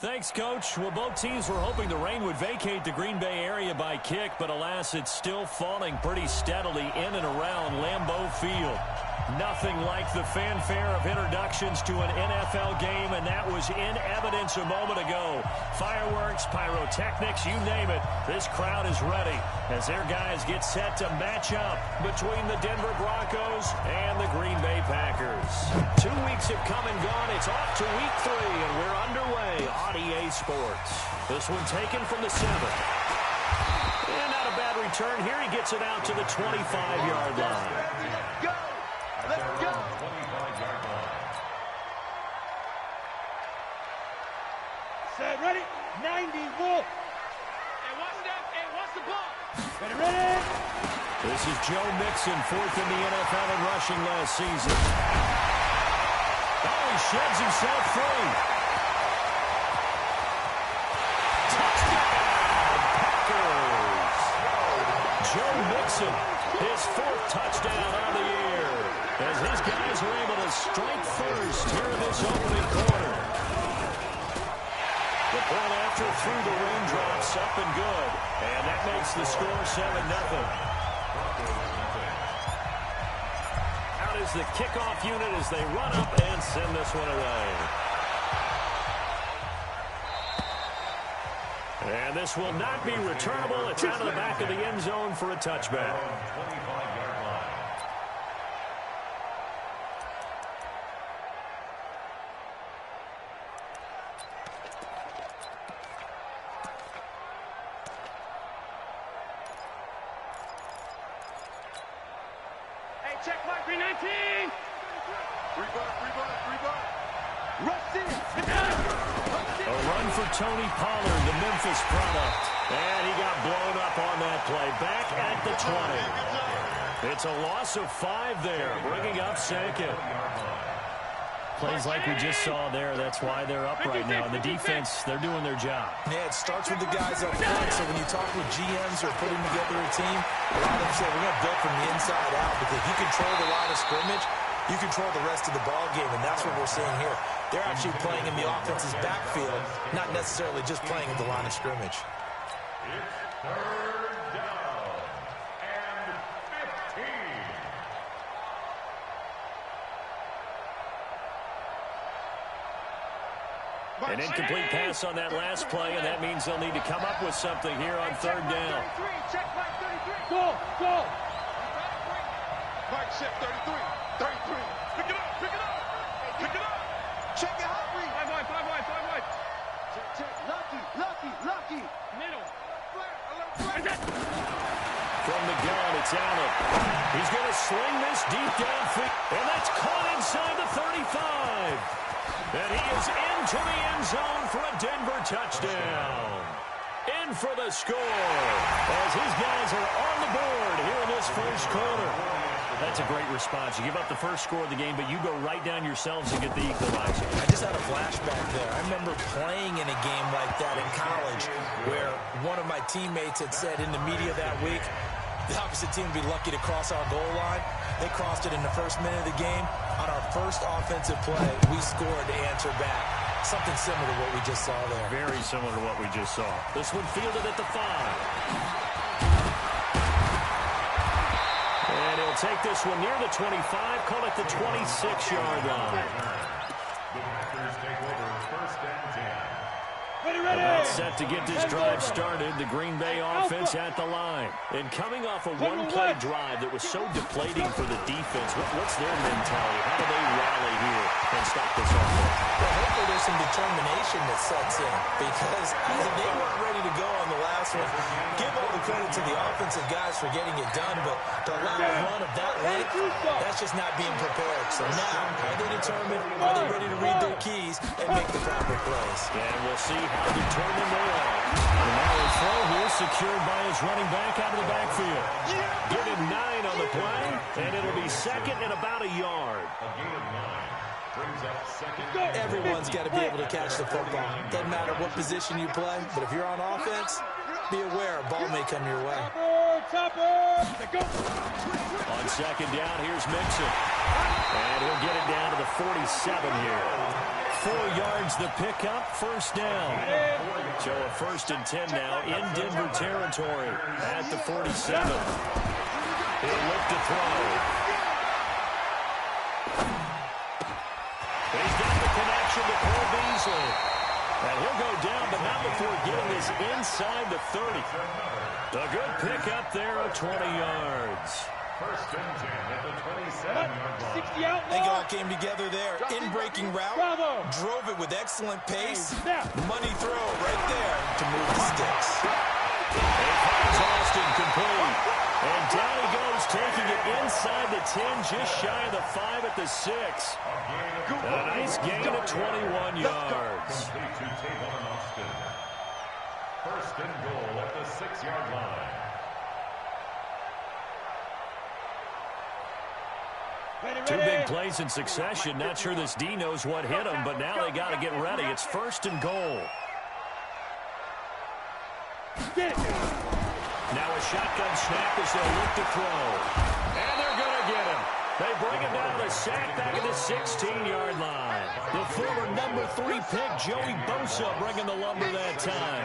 Thanks, Coach. Well, both teams were hoping the rain would vacate the Green Bay area by kick, but alas, it's still falling pretty steadily in and around Lambeau Field. Nothing like the fanfare of introductions to an NFL game, and that was in evidence a moment ago. Fireworks, pyrotechnics, you name it. This crowd is ready as their guys get set to match up between the Denver Broncos and the Green Bay Packers. 2 weeks have come and gone. It's off to week 3, and we're underway on EA Sports. This one taken from the 7. And not a bad return here. He gets it out to the 25-yard line. Go! Let's go! Set, ready? 90, roll. And watch the ball. Ready? This is Joe Mixon, 4th in the NFL in rushing last season. Oh, he sheds himself free. Touchdown, Packers. Joe Mixon, his 4th touchdown on the year, as his guys are able to strike first here in this opening quarter. The point after through the raindrops, up and good. And that makes the score 7-0. Out is the kickoff unit as they run up and send this one away. And this will not be returnable. It's out of the back of the end zone for a touchback. Check mark, 319. Rebutt. Rush in. A run for Tony Pollard, the Memphis product. And he got blown up on that play. Back at the 20. It's a loss of 5 there, bringing up 2nd. Plays like we just saw there, that's why they're up right now. And the defense, they're doing their job. Yeah, it starts with the guys up front. So when you talk with GMs who are putting together a team, a lot of them say, we're going to build from the inside out, because if you control the line of scrimmage, you control the rest of the ball game, and that's what we're seeing here. They're actually playing in the offense's backfield, not necessarily just playing at the line of scrimmage. It's 3rd down and 15. An incomplete pass on that last play, and that means they'll need to come up with something here on 3rd down. Check mark, 33. Go! Mike set 33. Pick it up. Check it out, Reed. 5 wide. Check. Lucky. Middle. From the gun, it's Allen. He's going to sling this deep downfield, and that's caught inside the 35. And he is into the end zone for a Denver touchdown. In for the score as his guys are on the board here in this first quarter. That's a great response. You give up the first score of the game, but you go right down yourselves and get the equalizer. I just had a flashback there. I remember playing in a game like that in college where one of my teammates had said in the media that week, the opposite team would be lucky to cross our goal line. They crossed it in the first minute of the game. On our first offensive play, we scored to answer back. Something similar to what we just saw there. Very similar to what we just saw. This one fielded at the 5. And he'll take this one near the 25, call it the 26-yard line. The Packers take over 1st and 10. About set to get this drive started. The Green Bay offense at the line. And coming off a one-play drive that was so deflating for the defense, what's their mentality? How do they rally here and stop this offense? Well, hopefully there's some determination that sets in, because they weren't ready to go on the last one. Give all the credit to the offensive guys for getting it done, but to allow a run of that length, that's just not being prepared. So now, are they determined? Are they ready to read their keys and make the proper plays? And we'll see how determined they are. And now a throw here secured by his running back out of the backfield. Give him 9 on the play, and it'll be 2nd and about a yard. A gain of 9 brings up 2nd. Everyone's got to be able to catch the football. Doesn't matter what position you play, but if you're on offense, be aware a ball may come your way. Chopper. On 2nd down, here's Mixon. And he'll get it down to the 47 here. 4 yards the pickup, first down. So a 1st and 10 now in Denver territory at the 47. He'll look to throw. He's got the connection to Cole Beasley. And he'll go down, but not before getting this inside the 30. A good pickup there of 20 yards. 1st and 10 at the 27-yard line. 60 out. I think it all came together there. In-breaking route. Bravo. Drove it with excellent pace. Snap. Money throw right there to move the sticks. It's Austin complete. And down he goes, taking it inside the 10, just shy of the 5 at the 6. A nice gain of 21 yards. Complete to Tavon Austin. 1st and goal at the 6-yard line. Two big plays in succession. Not sure this D knows what hit him, but now they got to get ready. It's 1st and goal. Now a shotgun snap as they'll look to throw. And they're going to get him. They bring him down to sack back at the 16-yard line. The former number 3 pick, Joey Bosa, bringing the lumber that time.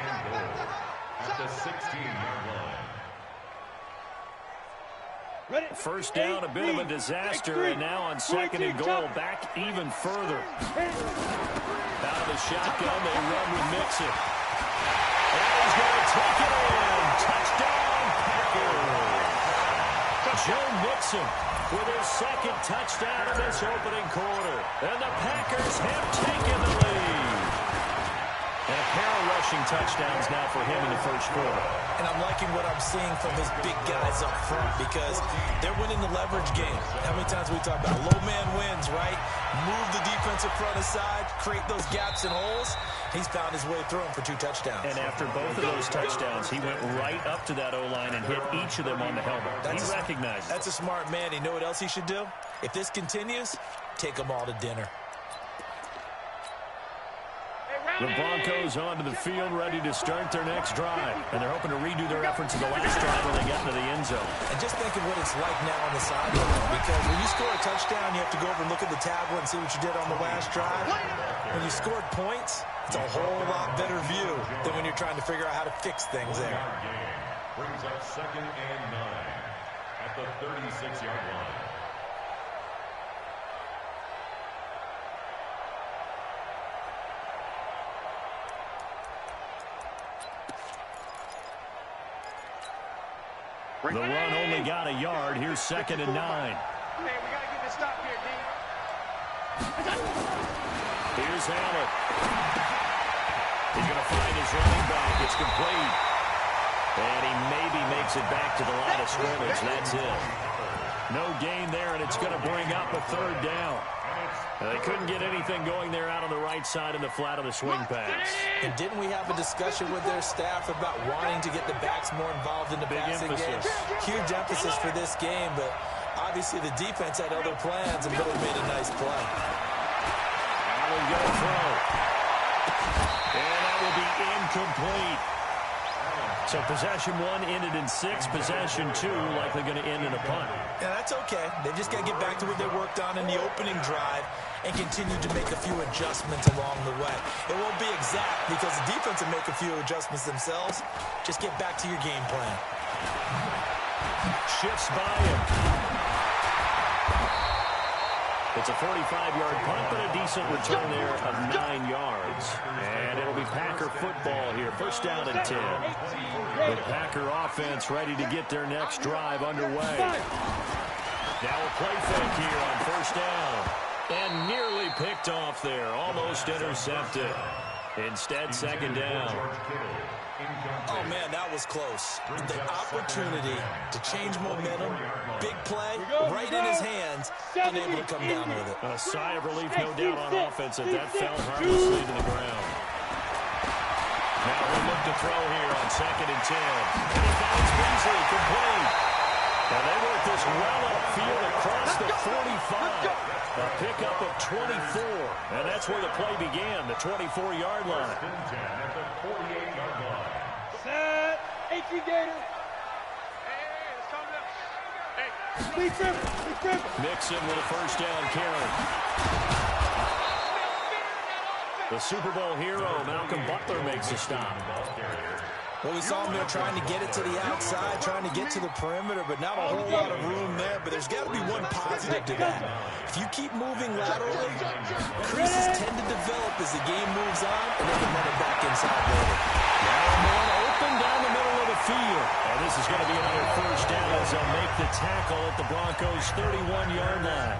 At the 16-yard line. First down, a bit of a disaster, and now on 2nd and goal, back even further. Out of the shotgun, they run with Mixon. And he's going to take it in. Touchdown, Packers. Joe Mixon with his 2nd touchdown in this opening quarter. And the Packers have taken the lead. And a pair of rushing touchdowns now for him in the 1st quarter. And I'm liking what I'm seeing from his big guys up front because they're winning the leverage game. How many times we talk about low man wins, right? Move the defensive front aside, create those gaps and holes. He's found his way through them for 2 touchdowns. And after both of those touchdowns, he went right up to that O-line and hit each of them on the helmet. He recognized it. That's a smart man. You know what else he should do? If this continues, take them all to dinner. The Broncos onto the field, ready to start their next drive. And they're hoping to redo their efforts in the last drive when they got into the end zone. And just think of what it's like now on the sideline. Because when you score a touchdown, you have to go over and look at the tablet and see what you did on the last drive. When you scored points, it's a whole lot better view than when you're trying to figure out how to fix things there. Brings up 2nd and 9 at the 36-yard line. The run only got a yard. Here's 2nd and 9. Hey, we got to get this stop here, D. Here's Allen. He's going to find his running back. It's complete. And he maybe makes it back to the line of scrimmage. That's it. No gain there, and it's going to bring up a 3rd down. They couldn't get anything going there out on the right side in the flat of the swing pass. And didn't we have a discussion with their staff about wanting to get the backs more involved in the passing game? Huge emphasis for this game, but obviously the defense had other plans and Billy made a nice play. Allen going to throw. And that will be incomplete. So possession 1 ended in 6. Possession 2 likely going to end in a punt. Yeah, that's okay. They just got to get back to what they worked on in the opening drive and continue to make a few adjustments along the way. It won't be exact because the defense will make a few adjustments themselves. Just get back to your game plan. Shifts by him. It's a 45-yard punt, but a decent return there of 9 yards. And it'll be Packer football here. First down and 10. The Packer offense ready to get their next drive underway. Now a play fake here on first down. And nearly picked off there. Almost intercepted. Instead, 2nd down. Oh, man, that was close. The opportunity to change momentum, big play, right in his hands, unable to come down with it. A sigh of relief, no doubt, on offense that fell harmlessly to the ground. Now we'll look to throw here on 2nd and 10. And he finds Beasley complete. And they work this well upfield across the 45. A pickup of 24. And that's where the play began, the 24-yard line. At the 48-yard line. Set. 18 Gator. Hey, let's calm down. Hey, Mixon with a first down carry. The Super Bowl hero, Malcolm Butler, makes a stop. Well, we saw him there trying to get it to the outside, trying to get to the perimeter, but not a whole lot of room there. But there's got to be one positive to that. If you keep moving laterally, creases tend to develop as the game moves on, and they can run it back inside later. Now one open down the middle of the field. And this is going to be another first down as they'll make the tackle at the Broncos' 31-yard line.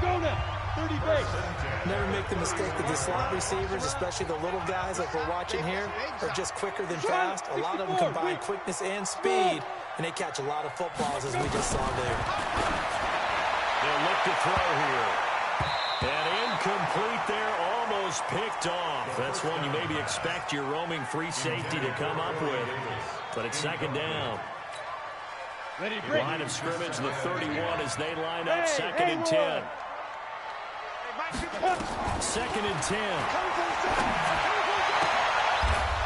Go now. 30 base. Never make the mistake that the slot receivers, especially the little guys like we're watching here, are just quicker than fast. A lot of them combine quickness and speed, and they catch a lot of footballs, as we just saw there. They'll look to throw here. And incomplete there, almost picked off. That's one you maybe expect your roaming free safety to come up with. But it's second down. Line of scrimmage, the 31 as they line up, second and 10. Second and 10.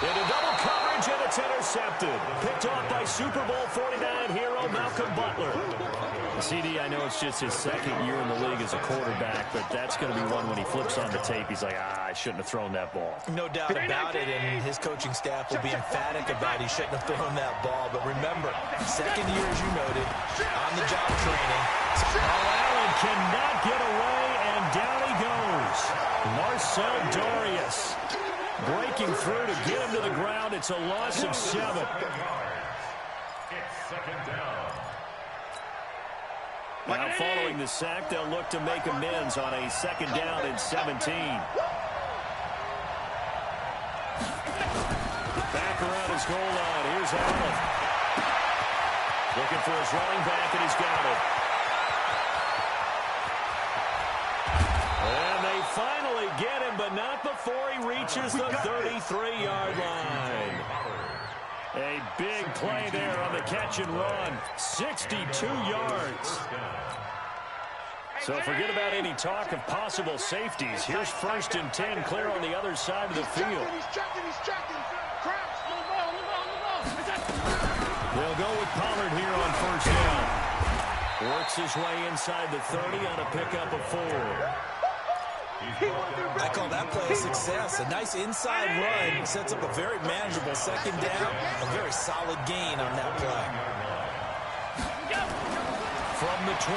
Into double coverage, and it's intercepted. Picked off by Super Bowl 49 hero Malcolm Butler. CD, I know it's just his second year in the league as a quarterback, but that's going to be one when he flips on the tape. He's like, I shouldn't have thrown that ball. No doubt about it, and his coaching staff will be emphatic about he shouldn't have thrown that ball. But remember, second year, as you noted, on-the-job training. Allen cannot get away, and down he goes. Marcel Darius breaking through to get him to the ground. It's a loss of 7. It's second down. Now following the sack, they'll look to make amends on a second down and 17. Back around his goal line. Here's Allen. Looking for his running back, and he's got it. And they finally get him, but not before he reaches the 33-yard line. A big play there on the catch and run. 62 yards. So forget about any talk of possible safeties. Here's first and 10, clear on the other side of the field. He's checking. Crouch. They'll go with Pollard here on first down. Works his way inside the 30 on a pickup of 4. I call that play a success. A nice inside run sets up a very manageable second down. A very solid gain on that play. From the 29,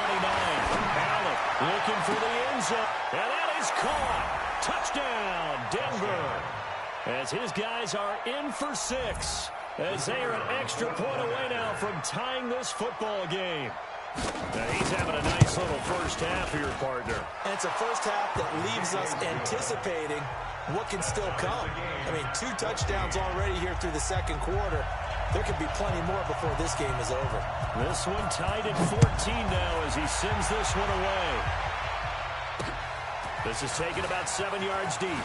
Allen looking for the end zone. And that is caught. Touchdown, Denver. As his guys are in for 6. As they are an extra point away now from tying this football game. Now he's having a nice little first half here, partner. And it's a first half that leaves us anticipating what can still come. I mean, 2 touchdowns already here through the second quarter. There could be plenty more before this game is over. This one tied at 14 now as he sends this one away. This is taken about 7 yards deep.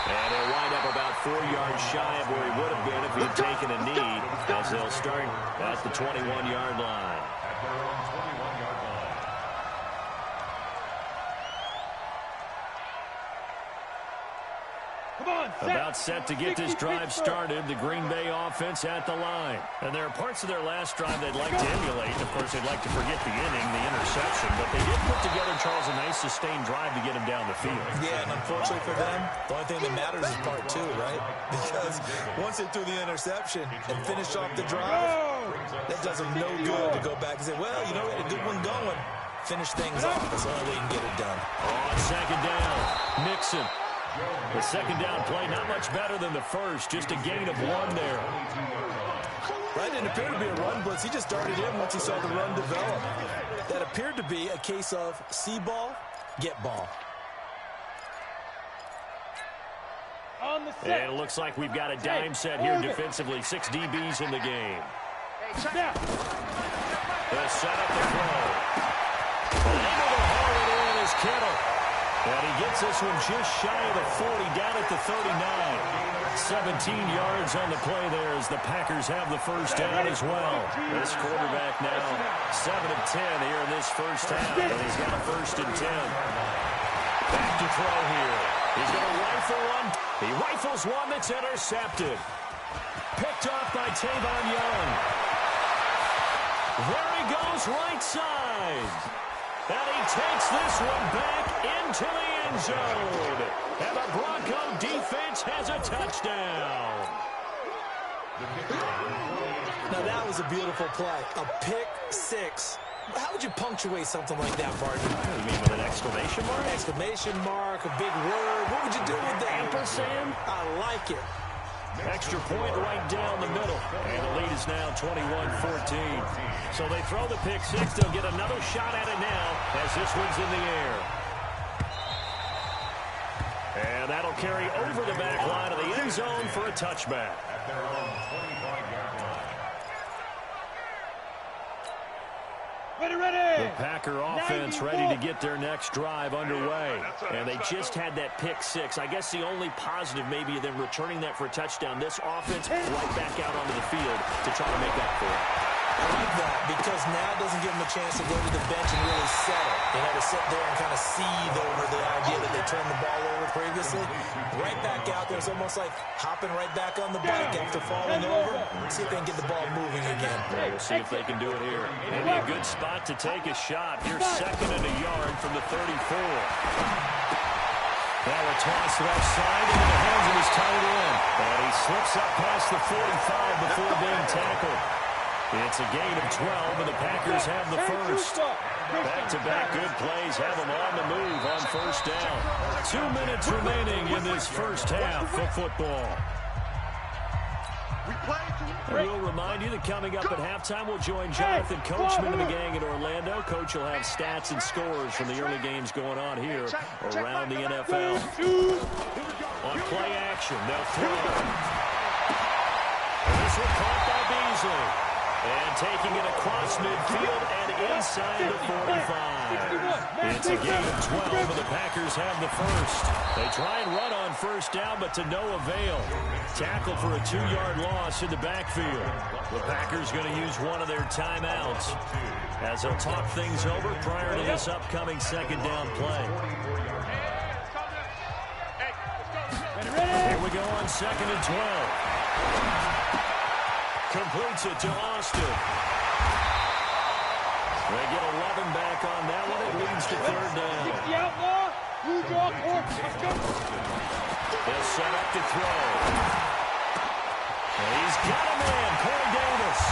And he'll wind up about 4 yards shy of where he would have been if he had taken a knee, as they'll start at the 21-yard line. At their own 21-yard line. Come on, About set to get this drive started, the Green Bay offense at the line. And there are parts of their last drive they'd like to emulate. Of course, they'd like to forget the inning, the interception, but they did put together, Charles, a nice sustained drive to get him down the field. Yeah, and unfortunately for them, the only thing that matters is part 2, right? Because once they threw the interception and finished off the drive, that does them no good to go back and say, well, you know, we had a good one going. Finish things off. That's the only way you can get it done. On second down, Mixon. The second down play, not much better than the first. Just a gain of 1 there. That didn't appear to be a run blitz. He just darted in once he saw the run develop. That appeared to be a case of see ball, get ball. On the And set. it looks like we've got a dime set here defensively. 6 DBs in the game. Snap. They'll set up the throw. Able to haul it in is Kittle. And he gets this one just shy of the 40, down at the 39. 17 yards on the play there as the Packers have the first down as well. This quarterback now 7 of 10 here in this first half, and he's got a first and 10. Back to throw here. He's going to rifle one. He rifles one that's intercepted. Picked off by Tavon Young. There he goes right side. And he takes this one back into the end zone. And the Bronco defense has a touchdown. Now that was a beautiful play. A pick six. How would you punctuate something like that, Barton? You mean with an exclamation mark? Exclamation mark, a big word. What would you do with that? Ampersand? I like it. Extra point right down the middle. And the lead is now 21-14. So they throw the pick six. They'll get another shot at it now as this one's in the air. And that'll carry over the back line of the end zone for a touchback. At their own 25-yard line. Ready. The Packer offense ready to get their next drive underway. And they just had that pick six. I guess the only positive maybe of them returning that for a touchdown. This offense right back out onto the field to try to make up for it. I like that because now it doesn't give them a chance to go to the bench and really settle. They had to sit there and kind of seethe over the idea that they turned the ball over previously. Right back out there. It's almost like hopping right back on the bike after falling over. See if they can get the ball moving again. We'll see if they can do it here. Maybe a good spot to take a shot. You're second and a yard from the 34. Now a toss left side into the hands of his tight end. And he slips up past the 45 before being tackled. It's a gain of 12, and the Packers have the first. Back-to-back good plays have them on the move on first down. 2 minutes remaining in this first half of football. And we'll remind you that coming up at halftime, we'll join Jonathan Coachman and the gang in Orlando. Coach will have stats and scores from the early games going on here around the NFL. On play action, they'll throw. And this one caught by Beasley. And taking it across midfield and inside the 45. It's a gain of 12, and the Packers have the first. They try and run on first down, but to no avail. Tackle for a 2-yard loss in the backfield. The Packers going to use one of their timeouts as they'll talk things over prior to this upcoming second down play. Here we go on second and 12. Completes it to Austin. They get 11 back on that one. It leads to third down. The outlaw. Blue draw court. Let's go. They'll set up to throw. And he's got a man, Corey Davis.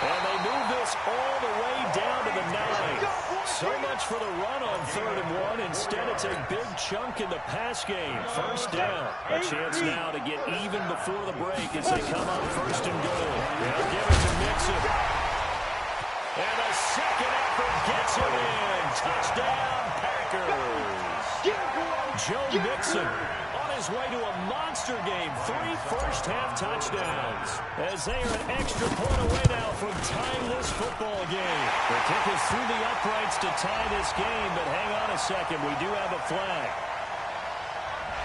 And they move this all the way down to the 9. So much for the run on third and 1. Instead, it's a big chunk in the pass game. First down. A chance now to get even before the break as they come up first and goal. They'll give it to Mixon. And a second effort gets him in. Touchdown, Packers. Joe Mixon on his way to a monster game. 3 first-half touchdowns. As they are an extra point away now from tying this football game. The kick is through the uprights to tie this game, but hang on a second. We do have a flag.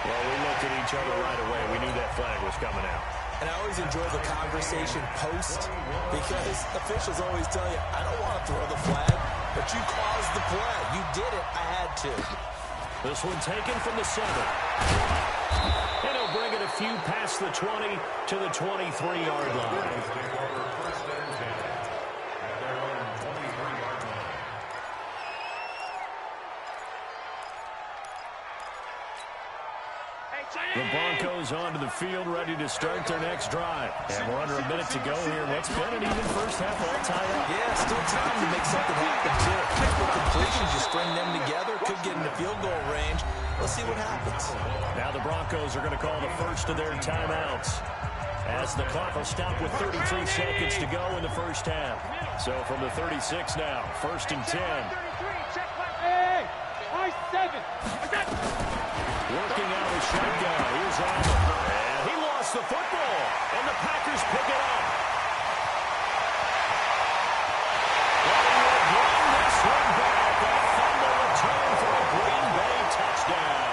Well, we looked at each other right away. We knew that flag was coming out. And I always enjoy the conversation post because officials always tell you, I don't want to throw the flag, but you caused the play. You did it. I had to. This one taken from the 7. And he'll bring it a few past the 20 to the 23-yard line. The Broncos onto the field, ready to start their next drive. And we're under a minute to go here. What's been an even first half all tied up? Yeah, still time to make something happen, too. Couple completions, you string them together, could get into field goal range. Let's see what happens. Now the Broncos are going to call the first of their timeouts, as the clock will stop with 33 seconds to go in the first half. So from the 36 now, first and 10. Hey, high 7. Working out of shotgun. Here's Allen. And he lost the football. And the Packers pick it up. And he will bring this one back. A fumble return for a Green Bay touchdown.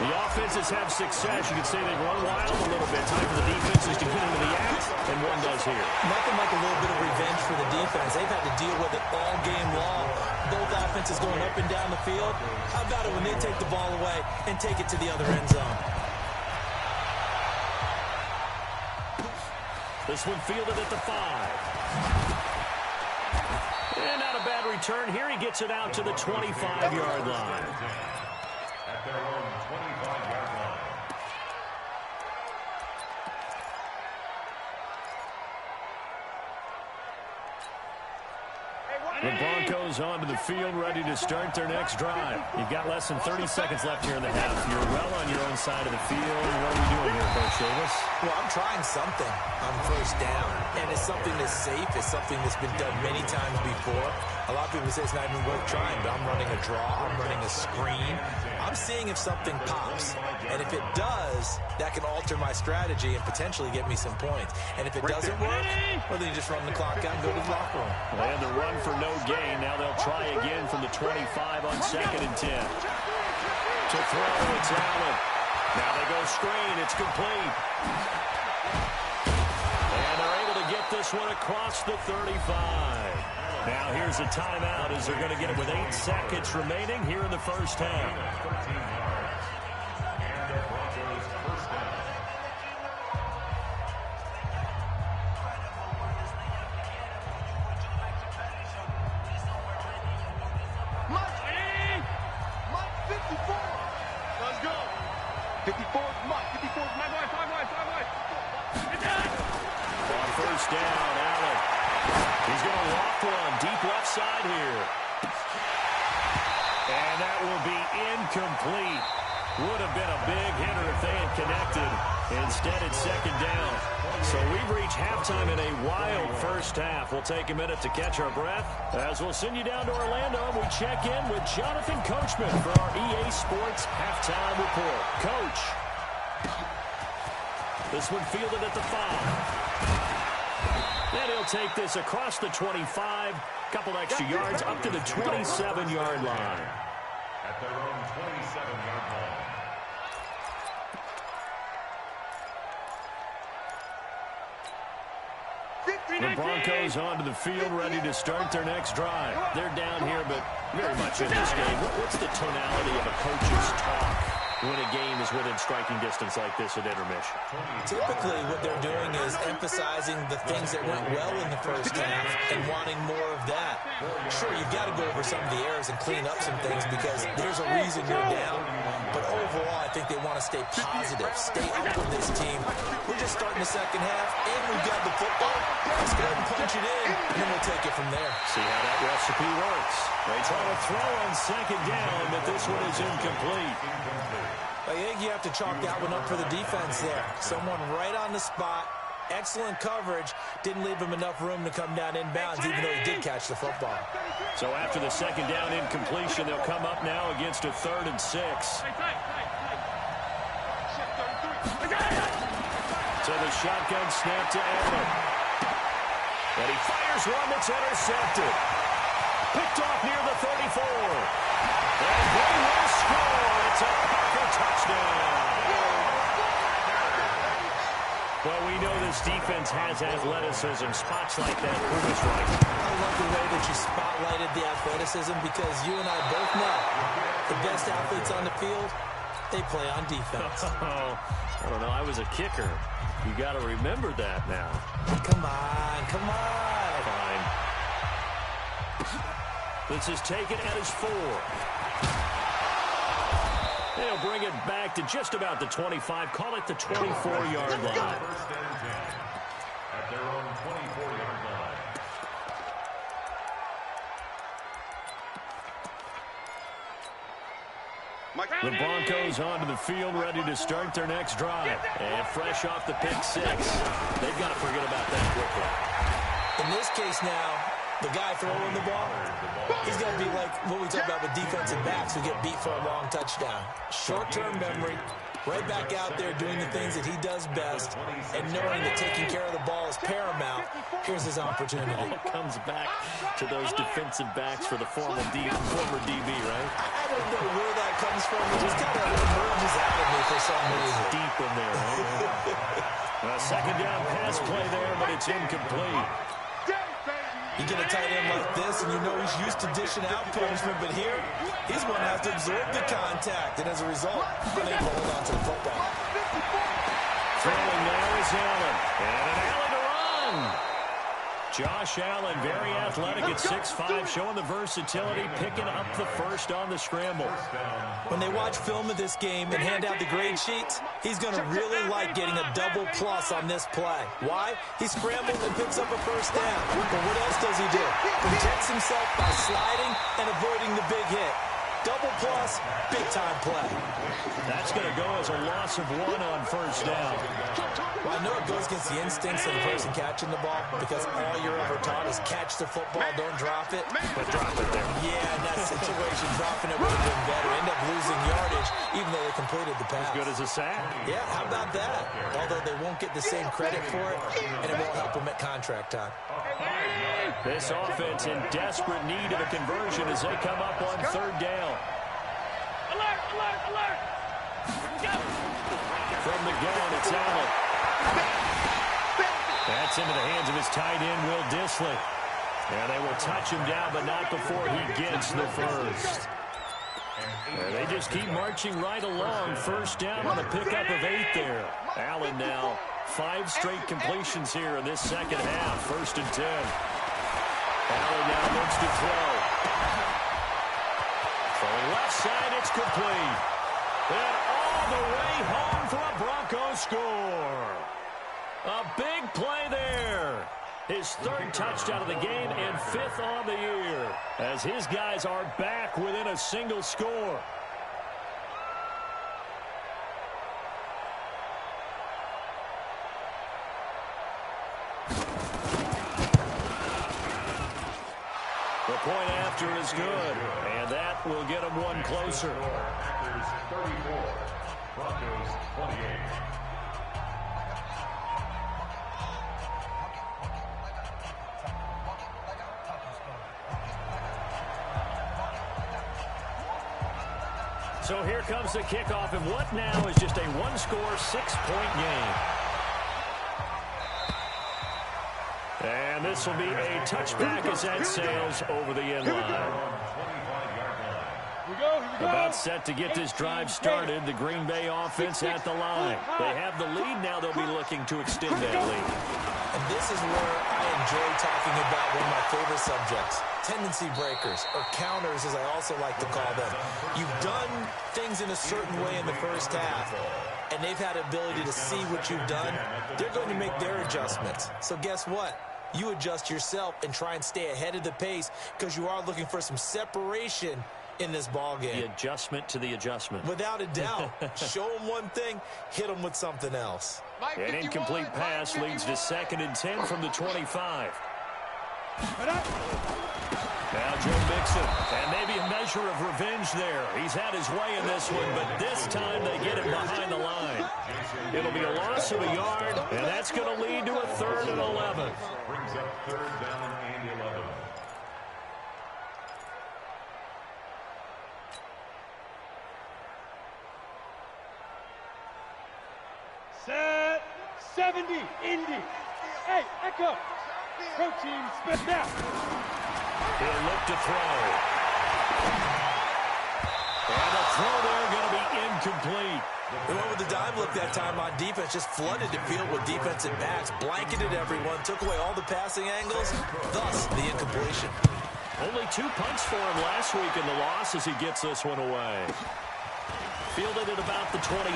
The offenses have success. You can say they run wild a little bit. Time for the defenses to get into the act, and one does here. Nothing like a little bit of revenge for the defense. They've had to deal with it all game long. Both offenses going up and down the field. How about it when they take the ball away and take it to the other end zone? This one fielded at the 5. And not a bad return here. He gets it out to the 25-yard line. At their own 25-yard line. The Broncos onto the field, ready to start their next drive. You've got less than 30 seconds left here in the half. You're well on your own side of the field. What are we doing here, Coach Davis? Well, I'm trying something on first down, and it's something that's safe. It's something that's been done many times before. A lot of people say it's not even worth trying, but I'm running a draw. I'm running a screen. I'm seeing if something pops, and if it does, that can alter my strategy and potentially get me some points. And if it doesn't work, well, then you just run the clock out and go to the locker room. They had the run for no gain. Now they'll try again from the 25 on 2nd and 10. To throw, it's Allen. Now they go screen. It's complete. And they're able to get this one across the 35. Now here's a timeout as they're going to get it with 8 seconds remaining here in the first half. 13 yards. And the Broncos first down. Mike 54. Let's go. 54 is Mike. 54 is my boy. 5 wide. On first down, Allen. He's going to lock one deep left side here. And that will be incomplete. Would have been a big hitter if they had connected. Instead, it's 2nd down. So we've reached halftime in a wild first half. We'll take a minute to catch our breath as we'll send you down to Orlando and we check in with Jonathan Coachman for our EA Sports Halftime Report. Coach. This one fielded at the 5. And he'll take this across the 25. Couple extra yards up to the 27-yard line. At their own 27-yard line. The Broncos onto the field, ready to start their next drive. They're down here, but very much in this game. What's the tonality of a coach's talk when a game is within striking distance like this at intermission? Typically, what they're doing is emphasizing the things that went well in the first half and wanting more of that. Sure, you've got to go over some of the errors and clean up some things because there's a reason you're down. But overall, I think they want to stay positive, stay up with this team. We're just starting the second half, and we've got the football. Let's go ahead and punch it in, and then we'll take it from there. See how that recipe works. They try to throw on 2nd down, but this one is incomplete. I think you have to chalk that one up for the defense there. Someone right on the spot. Excellent coverage. Didn't leave him enough room to come down inbounds, even though he did catch the football. So after the 2nd down incompletion, they'll come up now against a 3rd and 6. So the shotgun snap to Allen. And he fires one that's intercepted. Picked off near the 34. And they will score. It's a Parker touchdown. Well, we know this defense has athleticism. Spots like that prove us right. I love the way that you spotlighted the athleticism because you and I both know the best athletes on the field, they play on defense. Oh, I don't know. I was a kicker. You got to remember that now. Come on. Fine. This is taken at his 4. They'll bring it back to just about the 25. Call it the 24-yard line. First and 10. At their own 24-yard line. The Broncos onto the field, ready to start their next drive. And fresh off the pick 6. They've got to forget about that quickly. In this case now, the guy throwing the ball, he's going to be like what we talk about with defensive backs who get beat for a long touchdown. Short-term memory, right back out there doing the things that he does best, and knowing that taking care of the ball is paramount, here's his opportunity. It all comes back to those defensive backs for the former DB, right? I don't know where that comes from. It just kind of emerges out of me for some reason. Deep in there, right? A 2nd down pass play there, but it's incomplete. You get a tight end like this, and you know he's used to dishing out punishment, but here, he's going to have to absorb the contact, and as a result, unable to hold on to the football. Throwing now is Allen. And an alley to run. in. Josh Allen, very athletic at 6'5", showing the versatility, picking up the first on the scramble. When they watch film of this game and hand out the grade sheets, he's going to really like getting a double plus on this play. Why? He scrambles and picks up a first down. But what else does he do? Protects himself by sliding and avoiding the big hit. Double plus, big-time play. That's going to go as a loss of 1 on first down. Well, I know it goes against the instincts of the person catching the ball because all you're ever taught is catch the football, don't drop it. But drop it there. Yeah, in that situation, dropping it would have been better. End up losing yardage, even though they completed the pass. As good as a sack. Yeah, how about that? Although they won't get the same credit for it, and it won't help them at contract time. This offense in desperate need of a conversion as they come up on third down. Alert, alert, alert. Go. From the gun, it's Allen. That's into the hands of his tight end, Will Dissly. And they will touch him down, but not before he gets the first. And they just keep marching right along. First down on a pickup of 8 there. Allen now 5 straight completions here in this second half. 1st and 10. Allen now looks to throw. From left side, it's complete. And all the way home for a Broncos score. A big play there. His 3rd touchdown of the game and 5th on the year. As his guys are back within a single score. The point after is good, and that will get them 1 closer. Packers 34, Broncos 28. So here comes the kickoff, and what now is just a 1-score, 6-point game. And this will be a touchback as that sails over the end line. About set to get this drive started. The Green Bay offense at the line. They have the lead now. They'll be looking to extend that lead. And this is where I enjoy talking about one of my favorite subjects, tendency breakers, or counters as I also like to call them. You've done things in a certain way in the first half, and they've had the ability to see what you've done. They're going to make their adjustments. So guess what? You adjust yourself and try and stay ahead of the pace because you are looking for some separation in this ball game. The adjustment to the adjustment. Without a doubt. Show them one thing, hit them with something else. An incomplete pass leads to 2nd and 10 from the 25. Now Joe Mixon, and maybe a measure of revenge there. He's had his way in this one, but this time they get him behind the line. It'll be a loss of a yard, and that's going to lead to a 3rd and 11. Brings up 3rd down and 11. Set 70, Indy. Hey, Echo. Protein spit now. He'll look to throw. And the throw there going to be incomplete. They went with the dime look that time on defense, just flooded the field with defensive backs, blanketed everyone, took away all the passing angles, thus the incompletion. Only 2 punts for him last week in the loss as he gets this one away. Fielded at about the 28.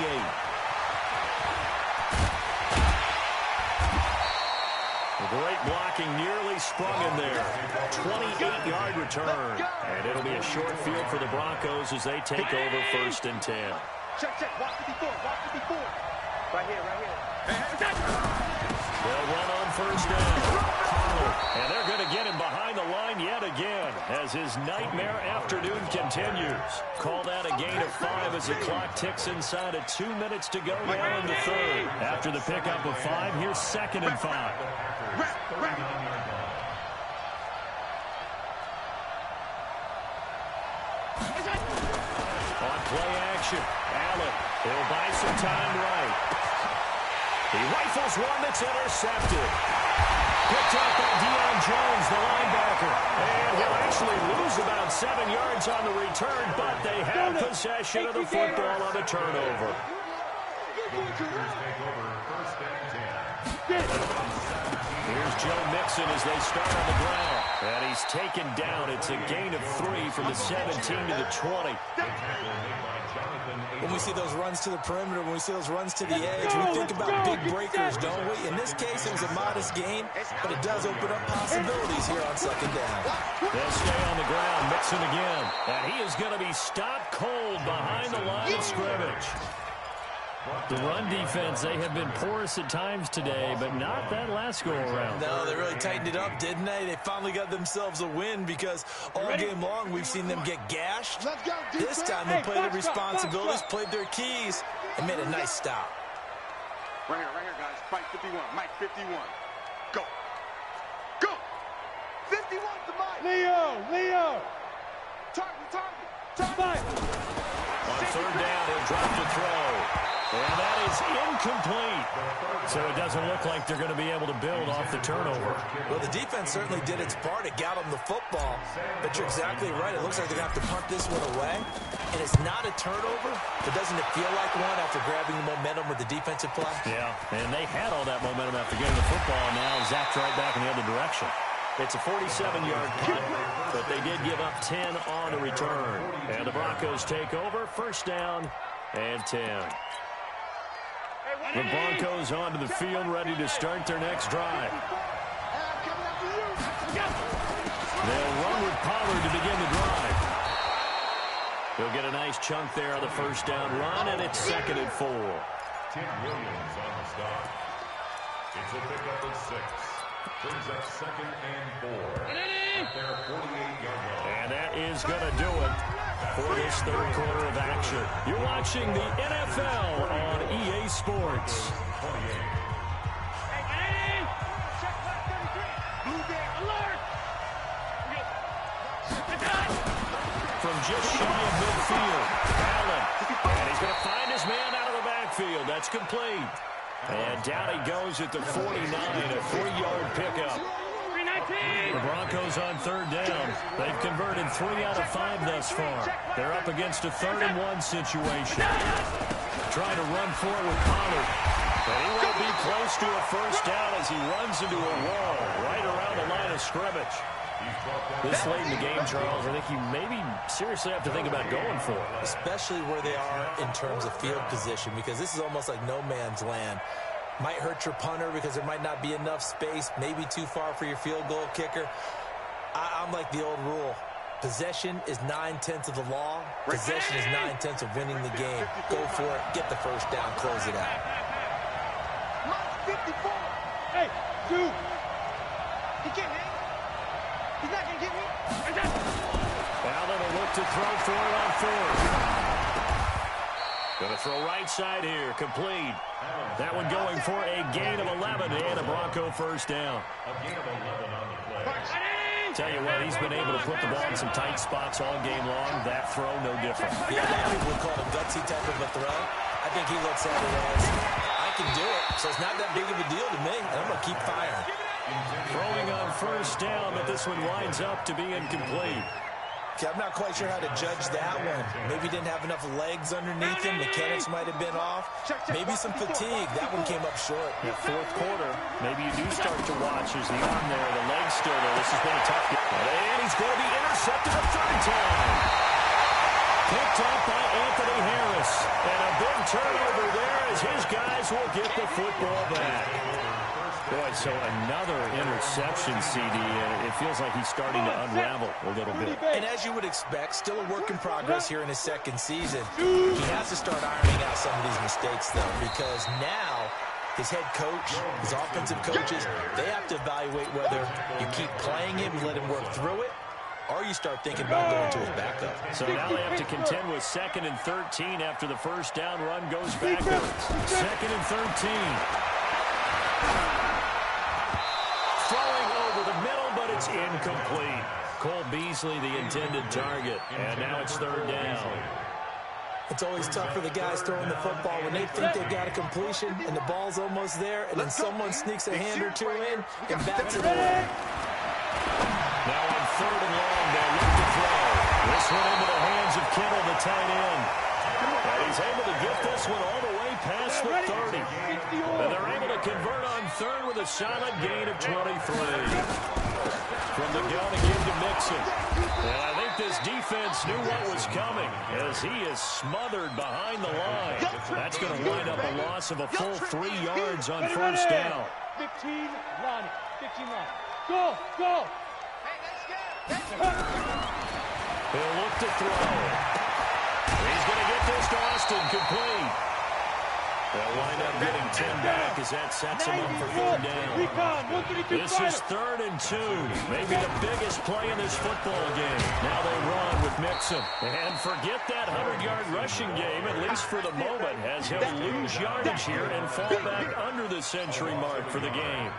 Great blocking, nearly sprung in there. 28-yard return. And it'll be a short field for the Broncos as they take over 1st and 10. Check, check. Watch 54. Watch 54. Right here, right here. They'll run on 1st down. And they're going to get him behind the line yet again as his nightmare afternoon continues. Call that a gain of 5 as the clock ticks inside of 2 minutes to go now in the 3rd. After the pickup of 5, here's 2nd and 5. On play action, Allen, he'll buy some time right. He rifles one that's intercepted. Picked up by Deion Jones, the linebacker. And he'll actually lose about 7 yards on the return, but they have possession of the football on a turnover. Take over 1st and 10. Here's Joe Mixon as they start on the ground. And he's taken down. It's a gain of 3 from the 17 to the 20. When we see those runs to the perimeter, when we see those runs to the edge, we think about big breakers, don't we? In this case, it was a modest gain, but it does open up possibilities here on second down. They'll stay on the ground. Mixon again. And he is going to be stopped cold behind the line of scrimmage. The run defense, they have been porous at times today, but not that last go-around. No, they really tightened it up, didn't they? They finally got themselves a win because all game long we've seen them get gashed. This time they played their responsibilities, played their keys, and made a nice stop. Right here, guys. Mike 51. Mike 51. Go. Go. 51 to Mike. Leo. Target. On third down, he'll drop the throw. And that is incomplete. So it doesn't look like they're going to be able to build off the turnover. Well, the defense certainly did its part. It got them the football. But you're exactly right. It looks like they're going to have to punt this one away. And it's not a turnover, but doesn't it feel like one after grabbing the momentum with the defensive play? Yeah, and they had all that momentum after getting the football, and now zapped right back in the other direction. It's a 47-yard punt, but they did give up 10 on the return. And the Broncos take over, first down and 10. The Broncos onto the field, ready to start their next drive. They'll run with Pollard to begin the drive. He'll get a nice chunk there on the first down run, and it's 2nd and 4. Tim Williams on the stop. It's a pickup of 6. Brings up 2nd and 4. At their 48-yard line. And that is going to do it for this third quarter of action. You're watching the NFL on EA Sports. From just shy of midfield, Allen. And he's going to find his man out of the backfield. That's complete. And down he goes at the 49, a 3-yard pickup. The Broncos on third down. They've converted 3 out of 5 thus far. They're up against a 3rd-and-1 situation. Trying to run forward with Pollard. But he won't be close to a first down as he runs into a wall right around the line of scrimmage. This late in the game, Charles, I think you maybe seriously have to think about going for it. Especially where they are in terms of field position, because this is almost like no man's land. Might hurt your punter because there might not be enough space, maybe too far for your field goal kicker. I'm like the old rule. Possession is 9/10 of the law. Possession is 9/10 of winning the game. Go for it. Get the first down. Close it out. Mike 54. Hey, dude. He can't hit. He's not going to get me. Allen will look to throw for it on 4th. Going to throw right side here. Complete. That one going for a gain of 11 and a Bronco first down. A gain of 11 on the play. Tell you what, he's been able to put the ball in some tight spots all game long. That throw, no different. Yeah, a lot of people would call it a gutsy type of a throw. I think he looks at it as, I can do it, so it's not that big of a deal to me, and I'm going to keep firing. Throwing on first down, but this one winds up to be incomplete. Okay, I'm not quite sure how to judge that one. Maybe didn't have enough legs underneath him. Mechanics might have been off. Maybe some fatigue. That one came up short. The fourth quarter, maybe you do start to watch as the arm there, the leg's still there. This has been a tough game. And he's going to be intercepted a 3rd time. Picked up by Anthony Harris. And a big turnover there as his guys will get the football back. Boy, so another interception, CD. It feels like he's starting to unravel a little bit. And as you would expect, still a work in progress here in his 2nd season. He has to start ironing out some of these mistakes, though, because now his head coach, his offensive coaches, they have to evaluate whether you keep playing him, you let him work through it, or you start thinking about going to his backup. So now they have to contend with 2nd and 13 after the first down run goes backwards. 2nd and 13. Throwing over the middle, but it's incomplete. Cole Beasley, the intended target, and now it's 3rd down. It's always tough for the guys throwing the football when they think they've got a completion and the ball's almost there, and then someone sneaks a hand or two in and bats it away. Now on 3rd and long, they'll look to throw. This one into the hands of Kittle, the tight end. And He's able to get this one all the way past the 30. And they're able to convert on third with a solid gain of 23. From the gun again to Mixon. And I think this defense knew what was coming as he is smothered behind the line. That's going to wind up a loss of a full 3 yards on first down. 15, Ronnie. 15, Ronnie. Go, go. He'll look to throw. He's going to get this to Austin complete. They'll wind up getting 10 back as that sets him up for 4th down. This is 3rd and 2. Maybe the biggest play in this football game. Now they run with Mixon. And forget that 100-yard rushing game, at least for the moment, as he'll lose yardage here and fall back under the century mark for the game.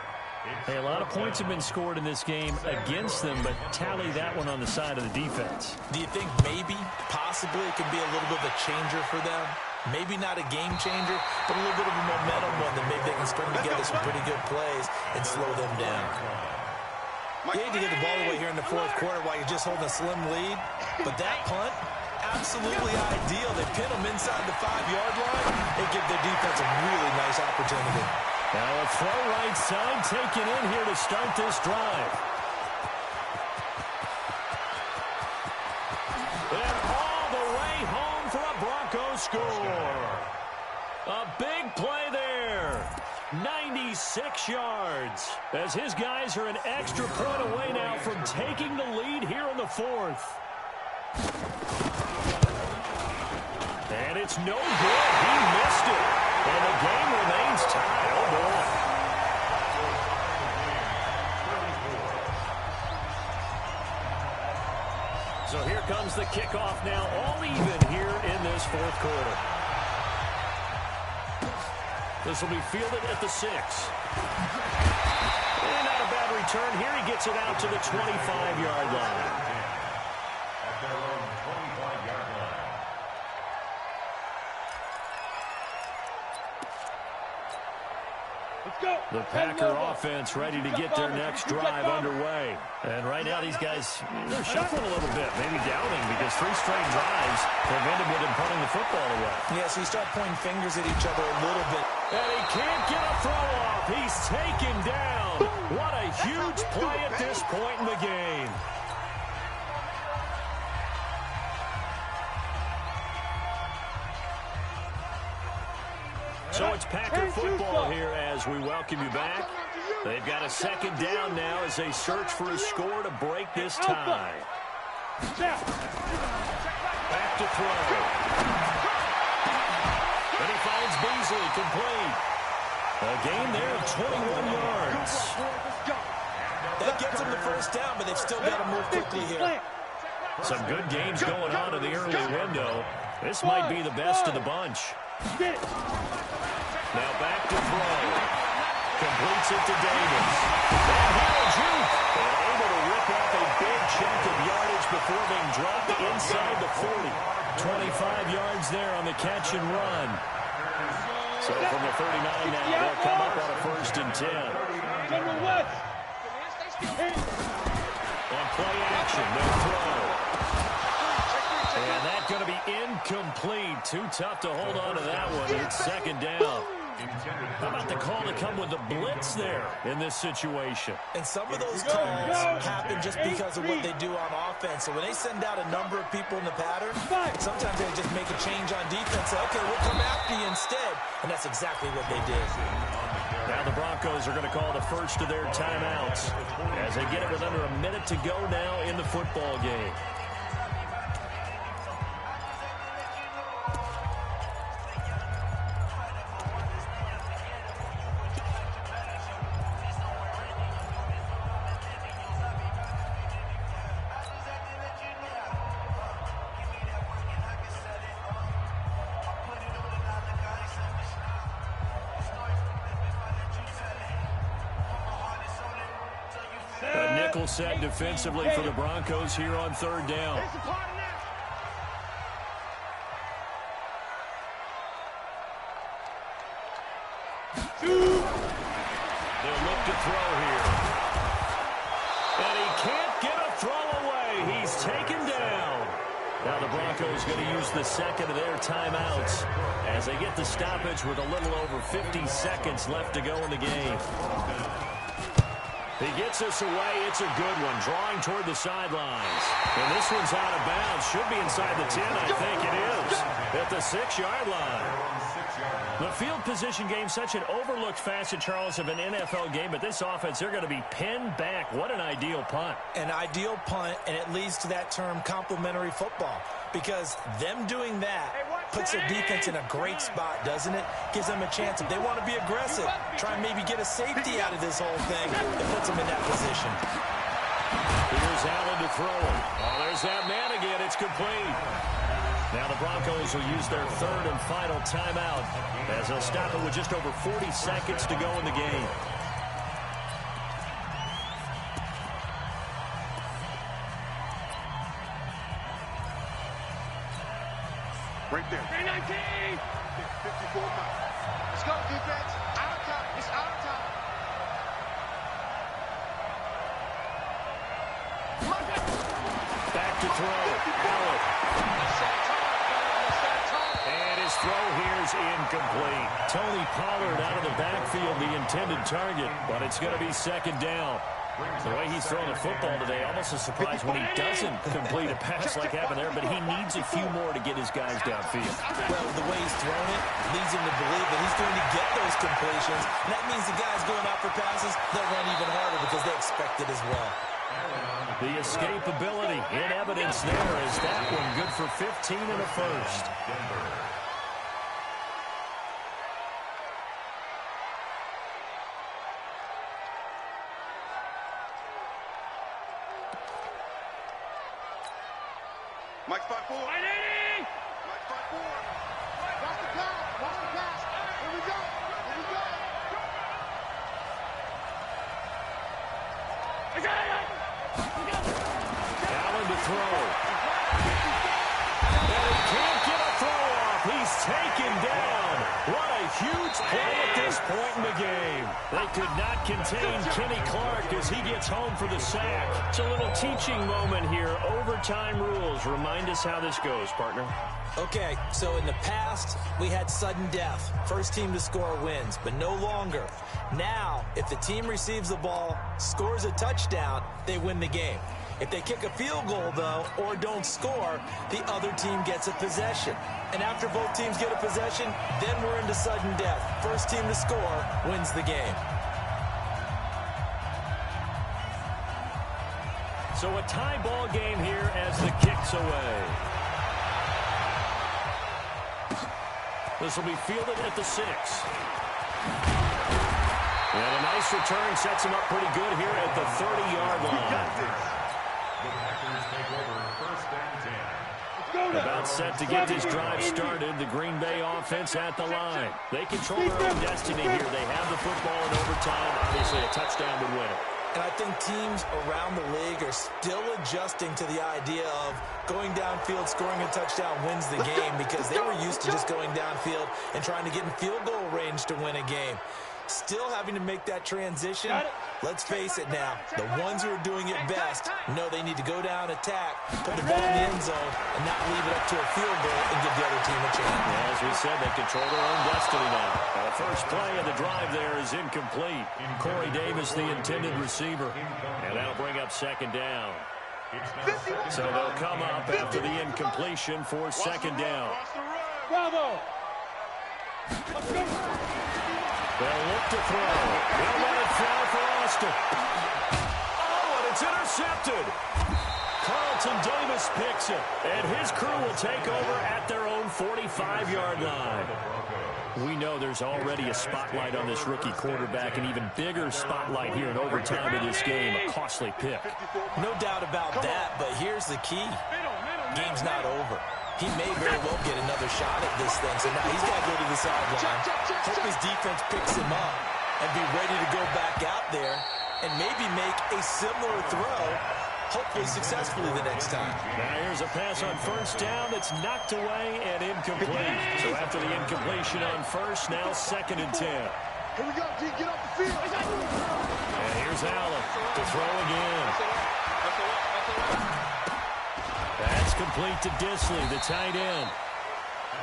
Hey, a lot of points have been scored in this game against them, but tally that one on the side of the defense. Do you think maybe, possibly, it could be a little bit of a changer for them? Maybe not a game changer, but a little bit of a momentum one that maybe they can string together some pretty good plays and slow them down. You hate to get the ball away here in the 4th quarter while you're just holding a slim lead, but that punt, absolutely ideal. They pin them inside the 5-yard line. They give their defense a really nice opportunity. Now a throw right side taken in here to start this drive. And all the way home for a Broncos score. A big play there. 96 yards. As his guys are an extra point away now from taking the lead here in the 4th. And it's no good. He missed it. And the game remains tied. Oh, boy. So here comes the kickoff now, all even here in this 4th quarter. This will be fielded at the 6. And not a bad return here. He gets it out to the 25-yard line. At their own 25-yard line. Let's go. The Packer offense ready to get their next drive underway. And right now these guys, they're shuffling a little bit, maybe doubting because 3 straight drives prevented with him punting the football away. Yeah, so you start pointing fingers at each other a little bit. And he can't get a throw off. He's taken down. What a huge play at this point in the game. So it's Packer football here as we welcome you back. They've got a 2nd down now as they search for a score to break this tie. Back to throw. And he finds Beasley complete. A gain there of 21 yards. That gets them the 1st down, but they've still got to move quickly here. Some good games going on in the early window. This might be the best of the bunch. Now back to throw. Completes it to Davis. And he'll juke. And able to rip off a big chunk of yardage before being dropped inside the 40. 25 yards there on the catch and run. So from the 39 now, they'll come up on a 1st and 10. On play action, they'll throw. And that's going to be incomplete. Too tough to hold on to that one. It's 2nd down. How about the call to come with the blitz there in this situation? And some of those calls happen just because of what they do on offense. So when they send out a number of people in the pattern, sometimes they just make a change on defense. Say, okay, we'll come after you instead. And that's exactly what they did. Now the Broncos are going to call the first of their timeouts as they get it with under a minute to go now in the football game. Nickel set defensively for the Broncos here on 3rd down. They'll look to throw here. And he can't get a throw away. He's taken down. Now the Broncos going to use the second of their timeouts as they get the stoppage with a little over 50 seconds left to go in the game. He gets us away. It's a good one. Drawing toward the sidelines. And this one's out of bounds. Should be inside the 10. I think it is. At the 6-yard line. The field position game, such an overlooked facet, Charles, of an NFL game. But this offense, they're going to be pinned back. What an ideal punt. An ideal punt, and it leads to that term complementary football. Because them doing that puts their defense in a great spot, doesn't it? Gives them a chance. If they want to be aggressive, try and maybe get a safety out of this whole thing, it puts them in that position. Here's Allen to throw it. Oh, there's that man again. It's complete. Now the Broncos will use their third and final timeout as they'll stop it with just over 40 seconds to go in the game. Right there. 319! 54 miles. Let's go, defense. Out of time. It's out of time. Back to throw. Allen. And his throw here is incomplete. Tony Pollard out of the backfield, the intended target, but it's going to be second down. The way he's throwing the football today, almost a surprise when he doesn't complete a pass like happened there, but he needs a few more to get his guys downfield. Well, the way he's throwing it leads him to believe that he's going to get those completions. And that means the guys going out for passes, they'll run even harder because they expect it as well. The escapability in evidence there is that one good for 15 and a first. Mike's by 4. 180! Mike's by 4. Watch the pass. Watch the pass. Here we go. Here we go. Allen to throw. And he can't get a throw off. He's taken down. What a huge play at this point in the game. They could not contain Kenny Clark as he gets home for the sack. It's a little teaching moment here. Overtime rules. Remind us how this goes, partner. Okay, so in the past, we had sudden death. First team to score wins, but no longer. Now, if the team receives the ball, scores a touchdown, they win the game. If they kick a field goal, though, or don't score, the other team gets a possession. And after both teams get a possession, then we're into sudden death. First team to score wins the game. So a tie ball game here as the kick's away. This will be fielded at the 6. And a nice return sets him up pretty good here at the 30-yard line. The Packers take over first and 10. About set to get this drive started. The Green Bay offense at the line. They control their own destiny here. They have the football in overtime. Obviously, a touchdown would win it. And I think teams around the league are still adjusting to the idea of going downfield, scoring a touchdown wins the game because they were used to just going downfield and trying to get in field goal range to win a game. Still having to make that transition. Let's face it now, the ones who are doing it best know they need to go down, attack, put the ball in the end zone, and not leave it up to a field goal and give the other team a chance. Yeah, as we said, they control their own destiny now. The first play of the drive there is incomplete. Corey Davis, the intended receiver. And that'll bring up second down. So they'll come up after the incompletion for second down. Bravo! They'll look to throw. They'll let it fly for Austin. Oh, and it's intercepted. Carlton Davis picks it, and his crew will take over at their own 45-yard line. We know there's already a spotlight on this rookie quarterback, an even bigger spotlight here in overtime of this game, a costly pick. No doubt about that, but here's the key. Game's not over. He may very well get another shot at this thing, so now he's got to go to the sideline, hope his defense picks him up, and be ready to go back out there and maybe make a similar throw, hopefully successfully the next time. Now here's a pass on first down that's knocked away and incomplete. So after the incompletion on first, now second and 10. Here we go, G, get off the field. And here's Allen to throw again. That's complete to Disley, the tight end.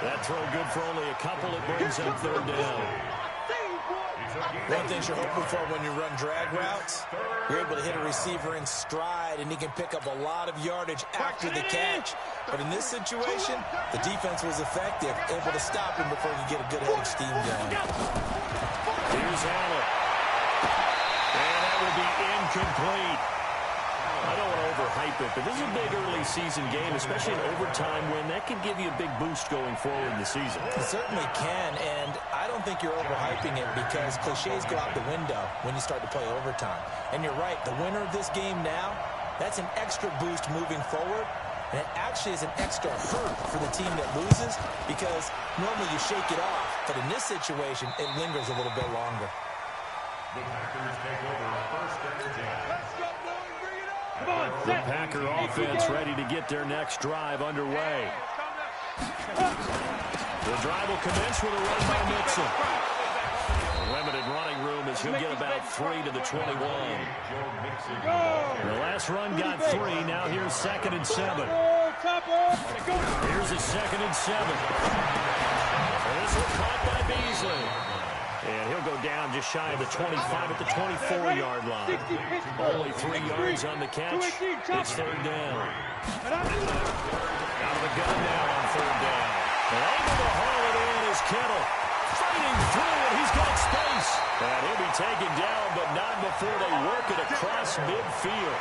That throw good for only a couple. It brings up third down. One thing you're hoping for when you run drag routes, you're able to hit a receiver in stride, and he can pick up a lot of yardage after the catch. But in this situation, the defense was effective, able to stop him before he could get a good head of steam going. Here's Allen. And that will be incomplete. I don't want to overhype it, but this is a big early season game, especially in overtime win. That can give you a big boost going forward in the season. It certainly can, and I don't think you're overhyping it because cliches go out the window when you start to play overtime. And you're right, the winner of this game now, that's an extra boost moving forward, and it actually is an extra hurt for the team that loses because normally you shake it off, but in this situation, it lingers a little bit longer. The Packers take over first and 10. The Packer offense ready to get their next drive underway. The drive will commence with a run by Mixon. Limited running room as he'll get about 3 to the 21. The last run got 3. Now here's 2nd and 7. Here's a 2nd and 7. And this one caught by Beasley. And he'll go down just shy of the 25 at the 24-yard line. Only 3 yards on the catch. It's third down. Out of the gun now on third down. And able to haul it in is Kittle. Fighting through, and he's got space. And he'll be taken down, but not before they work it across midfield.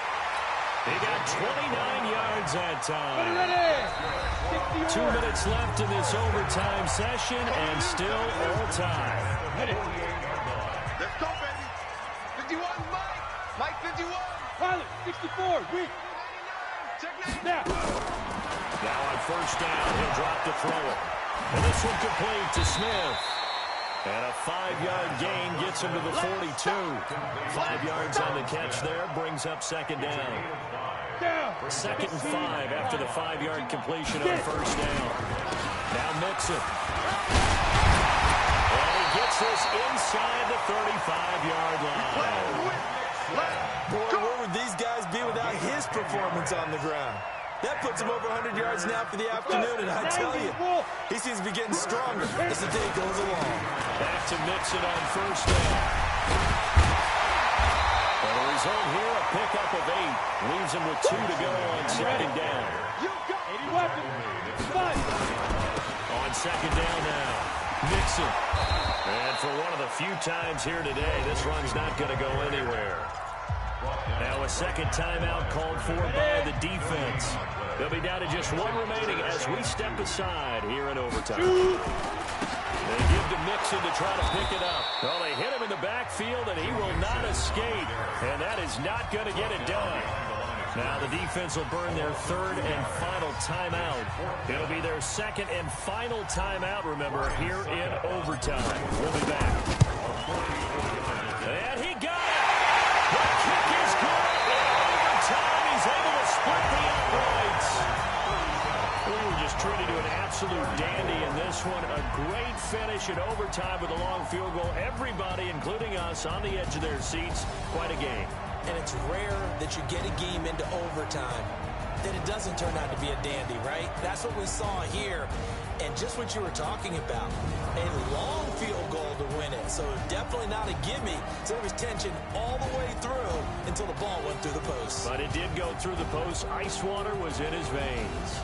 He got 29 yards that time. 2 minutes left in this overtime session, and still all time. Let's go, baby. 51, Mike. Mike, 51. Pilot, 64. Wait. Now. Now on first down, he'll drop to throw it. And this one complete to Smith. And a 5-yard gain gets him to the 42. 5 yards on the catch there, brings up second down. 2nd and 5 after the 5-yard completion on first down. Now Mixon. And he gets this inside the 35-yard line. Boy, where would these guys be without his performance on the ground? That puts him over 100 yards now for the afternoon, and I tell you, he seems to be getting stronger as the day goes along. Back to Mixon on first down. And the result here, a pickup of 8. Leaves him with 2 to go on second down. On second down now, Mixon. And for one of the few times here today, this run's not going to go anywhere. Now a second timeout called for by the defense. They'll be down to just 1 remaining as we step aside here in overtime. They give to Mixon to try to pick it up. Well, they hit him in the backfield, and he will not escape. And that is not going to get it done. Now the defense will burn their 3rd and final timeout. It'll be their 2nd and final timeout, remember, here in overtime. We'll be back. And he got it! The kick is good. In overtime, he's able to split the uprights. We were just treated to an absolute dandy in this one. A great finish in overtime with a long field goal. Everybody, including us, on the edge of their seats. Quite a game. And it's rare that you get a game into overtime that it doesn't turn out to be a dandy, right? That's what we saw here. And just what you were talking about, a long field goal to win it. So definitely not a gimme. So there was tension all the way through until the ball went through the post. But it did go through the post. Ice water was in his veins.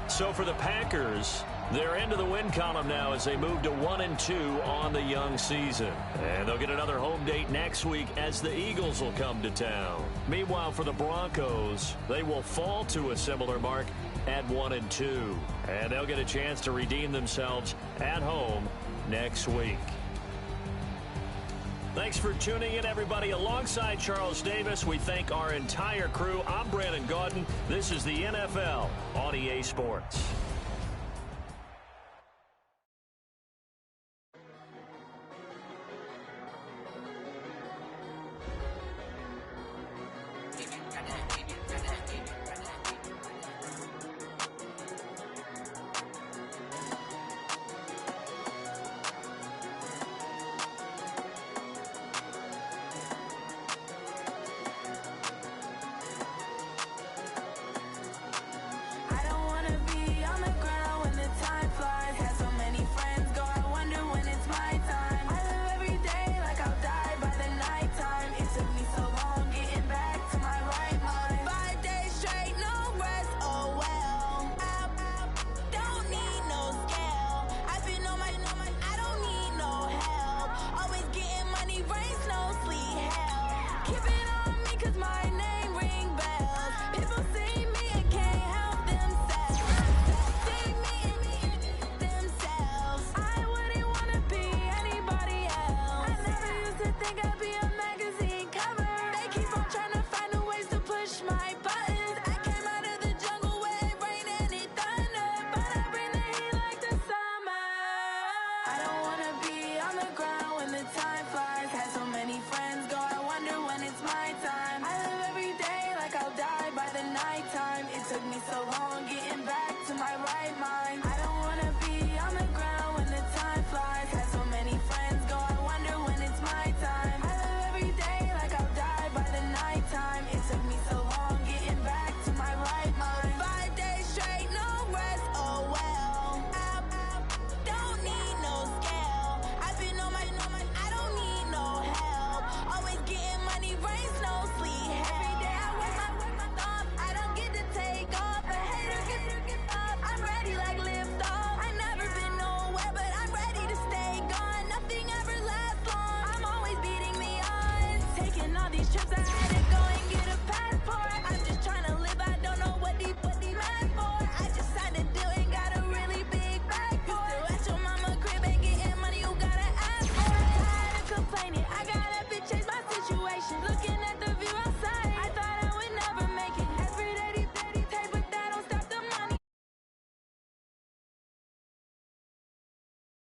So for the Packers, they're into the win column now as they move to 1-2 on the young season. And they'll get another home date next week as the Eagles will come to town. Meanwhile, for the Broncos, they will fall to a similar mark at 1-2. And they'll get a chance to redeem themselves at home next week. Thanks for tuning in, everybody. Alongside Charles Davis, we thank our entire crew. I'm Brandon Gaudin. This is the NFL on EA Sports. me so long getting back to my right mind.